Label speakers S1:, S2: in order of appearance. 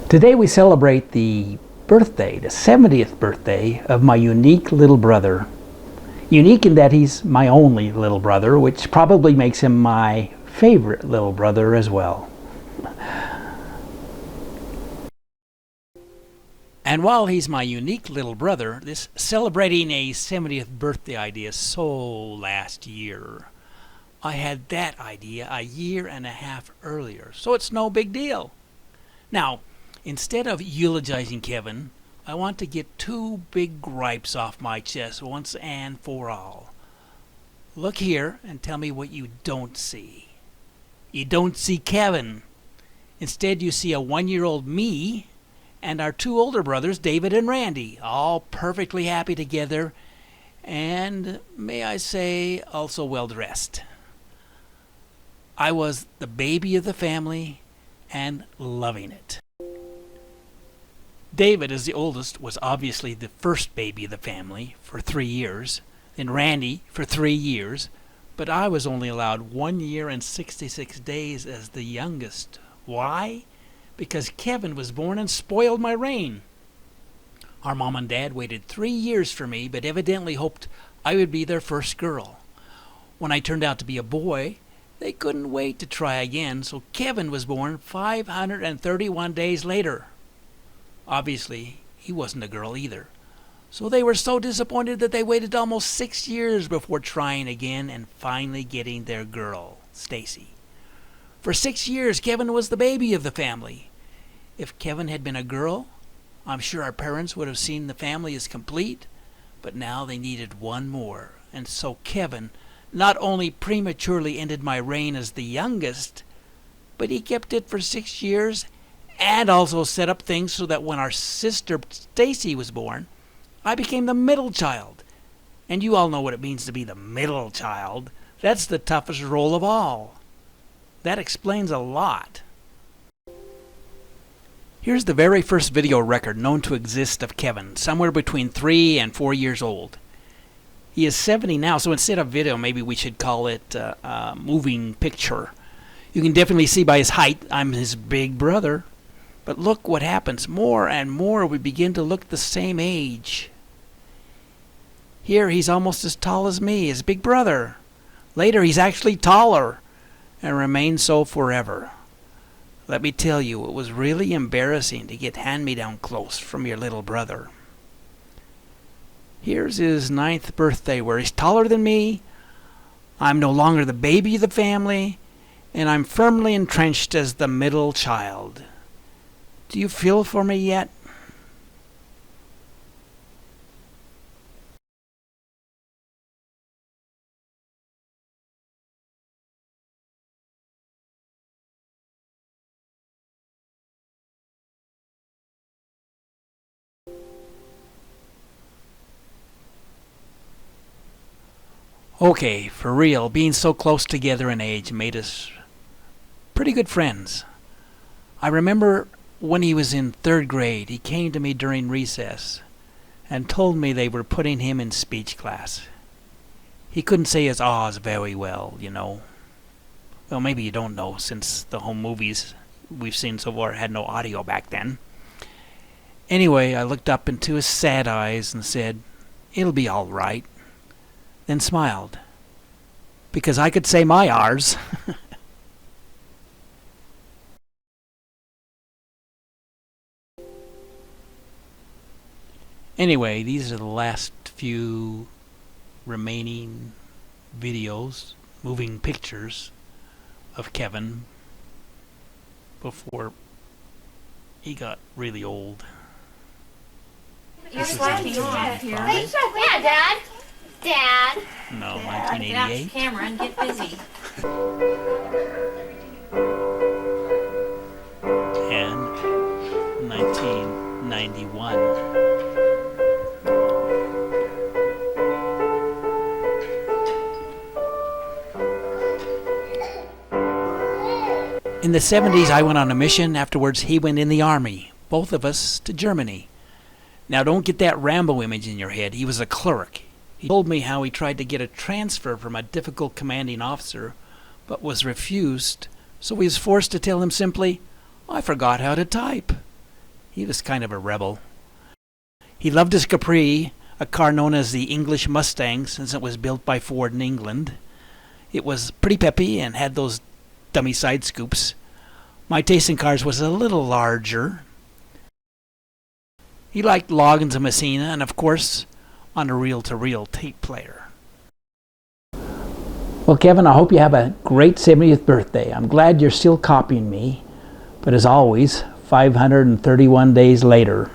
S1: Today we celebrate the 70th birthday of my unique little brother. Unique in that he's my only little brother, which probably makes him my favorite little brother as well. And while he's my unique little brother, this celebrating a 70th birthday idea stole last year. I had that idea a year and a half earlier, so it's no big deal. Now, instead of eulogizing Kevin, I want to get two big gripes off my chest once and for all. Look here and tell me what you don't see. You don't see Kevin. Instead, you see a 1-year-old me and our two older brothers, David and Randy, all perfectly happy together and, may I say, also well dressed. I was the baby of the family and loving it. David, as the oldest, was obviously the first baby of the family for 3 years, then Randy for 3 years, but I was only allowed 1 year and 66 days as the youngest. Why? Because Kevin was born and spoiled my reign. Our mom and dad waited 3 years for me, but evidently hoped I would be their first girl. When I turned out to be a boy, they couldn't wait to try again, so Kevin was born 531 days later. Obviously, he wasn't a girl either. So they were so disappointed that they waited almost 6 years before trying again and finally getting their girl, Stacy. For 6 years, Kevin was the baby of the family. If Kevin had been a girl, I'm sure our parents would have seen the family as complete, but now they needed one more, and so Kevin not only prematurely ended my reign as the youngest, but he kept it for 6 years and also set up things so that when our sister Stacy was born, I became the middle child. And you all know what it means to be the middle child. That's the toughest role of all. That explains a lot. Here's the very first video record known to exist of Kevin, somewhere between 3 and 4 years old. He is 70 now, so instead of video, maybe we should call it a moving picture. You can definitely see by his height, I'm his big brother. But look what happens. More and more we begin to look the same age. Here he's almost as tall as me, his big brother. Later he's actually taller and remains so forever. Let me tell you, it was really embarrassing to get hand-me-down clothes from your little brother. Here's his 9th birthday where he's taller than me. I'm no longer the baby of the family, and I'm firmly entrenched as the middle child. Do you feel for me yet? Okay, for real, being so close together in age made us pretty good friends. I remember when he was in 3rd grade, he came to me during recess and told me they were putting him in speech class. He couldn't say his ahs very well, you know. Well, maybe you don't know, since the home movies we've seen so far had no audio back then. Anyway, I looked up into his sad eyes and said, "It'll be all right." Then smiled, because I could say my R's. Anyway, these are the last few remaining videos, moving pictures of Kevin before he got really old.
S2: This is 1985.
S3: Yeah, Dad. Dad.
S1: No,
S2: Ask
S1: 1988.
S2: Cameron, get busy.
S1: And 1991. In the 70s, I went on a mission. Afterwards, he went in the army. Both of us to Germany. Now, don't get that Rambo image in your head. He was a clerk. He told me how he tried to get a transfer from a difficult commanding officer, but was refused, so he was forced to tell him simply, "I forgot how to type." He was kind of a rebel. He loved his Capri, a car known as the English Mustang since it was built by Ford in England. It was pretty peppy and had those dummy side scoops. My taste in cars was a little larger. He liked Loggins and Messina, and of course, on a reel-to-reel tape player. Well, Kevin, I hope you have a great 70th birthday. I'm glad you're still copying me, but as always, 531 days later.